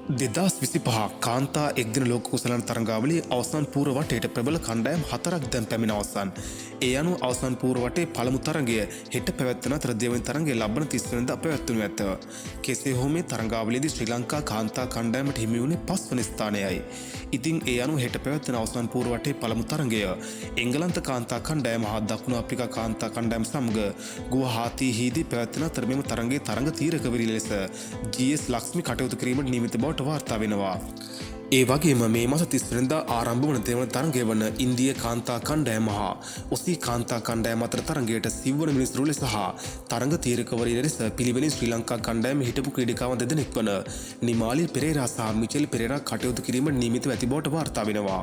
2025 කාන්තා එක්දින ලෝක කුසලන තරඟාවලියේ අවසන් පූර්ව වටේට ප්‍රබල කණ්ඩායම් 4ක් දැන් පැමිණ අවසන්. ඒ අනුව අවසන් පූර්ව වටේ පළමු තරඟය හෙට පැවැත්වෙන අතර දෙවැනි තරඟය ලබන 30 වෙනිදා පැවැත්වෙනු ඇත. කෙසේ හෝ මේ තරඟාවලියේදී ශ්‍රී ලංකා කාන්තා කණ්ඩායමට හිමි වුණේ 5 වෙනි ස්ථානයයි. ඉතින් ඒ අනුව හෙට පැවැත්වෙන අවසන් පූර්ව වටේ පළමු තරඟය එංගලන්ත කාන්තා කණ්ඩායම හා දකුණු අප්‍රිකා කාන්තා කණ්ඩායම සමග ගුවහාටීහිදී පැවැත්වෙන අතර මෙම තරඟයේ තරඟ තීරකවරිය ලෙස GS ලක්ෂ්මී කටයුතු කිරීමට නියමිත බවට වාර්තා වෙනවා. ඒ වගේම මේ මාස 30 වෙනිදා ආරම්භ වන දෙවන තරඟය වන ඉන්දිය කාන්තා කණ්ඩායම හා ඔසී කාන්තා කණ්ඩායම අතර තරඟයට සිව්වන මිනිස්තුරු ලෙස හා තරඟ තීරකවරිය ලෙස පිළිවෙලින් ශ්‍රී ලංකා කණ්ඩායමේ හිටපු ක්‍රීඩකයන් දෙදෙනෙක් වන නිමාලි පෙරේරා සහ මිචෙල් පෙරේරා කටයුතු කිරීමට නියමිතව ඇති බවට වාර්තා වෙනවා.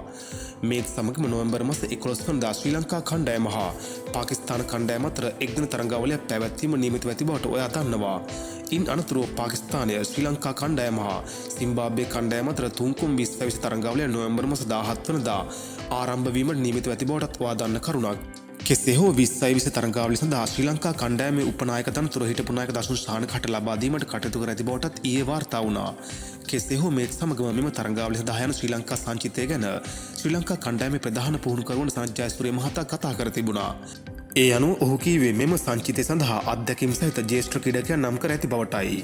මේත් සමගම නොවැම්බර් මාස 11 වෙනිදා ශ්‍රී ලංකා කණ්ඩායම හා පාකිස්තාන කණ්ඩායම අතර එක්දින තරඟාවලියක් පැවැත්වීම නියමිතව ඇති බවට ඔයා දන්නවා. ඉන් අනතුරුව පාකිස්තානය ශ්‍රී ලංකා කණ්ඩායම හා සිම්බාබ්වේ කණ්ඩායම අතර තුන්කොන් 20 තරඟාවලිය නොවැම්බර් මාස 17 වෙනිදා ආරම්භ වීමට නියමිතව ඇති බවටත් ඔයා දන්න කරුණක්. කෙසේ හෝ 20 තරඟාවලිය සඳහා ශ්‍රී ලංකා කණ්ඩායමේ උපනායක තනතුර හිටපු නායක දර්ශන ශානකට ලබා දීමට කටයුතු කර ඇති බවටත් ඊයේ වාර්තා වුණා. කෙසේ හෝ මේ සමගම මෙම තරඟාවලිය සඳහා යන ශ්‍රී ලංකා සංචිතය ගැන ශ්‍රී ලංකා කණ්ඩායමේ ප්‍රධාන පුහුණුකරුවන් සනත් ජයසූරිය මහතා කතා කර තිබුණා. ඒ අනුව ඔහු කීවේ මෙම සංචිතය සඳහා අත්දැකීම් සහිත ජ්‍යෙෂ්ඨ ක්‍රීඩකයන් නම් කර ඇති බවටයි.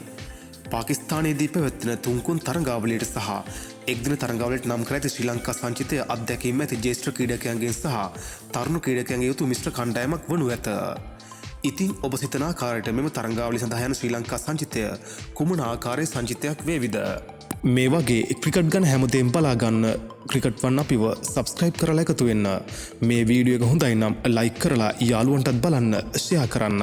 පාකිස්තානයේදී පැවැත්වෙන තුන්කොන් තරඟාවලියට සහ එක්දින තරඟාවලියට නම් කර ඇති ශ්‍රී ලංකා සංචිතය අත්දැකීම් ඇති ජ්‍යෙෂ්ඨ ක්‍රීඩකයන්ගෙන් සහ තරුණ ක්‍රීඩකයන්ගේ යුතු මිශ්‍ර කණ්ඩායමක් වනු ඇත. ඉතින් ඔබ සිතන ආකාරයට මෙම තරඟාවලිය සඳහා යන ශ්‍රී ලංකා සංචිතය කුමන ආකාරයේ සංචිතයක් වේවිද? මේ වගේ ක්‍රිකට් ගැන හැමදේම බලා ගන්න ක්‍රිකට් වන් අපිව සබ්ස්ක්‍රයිබ් කරලා එකතු වෙන්න. මේ වීඩියෝ එක හොඳයි නම් ලයික් කරලා යාළුවන්ටත් බලන්න ෂෙයා කරන්න.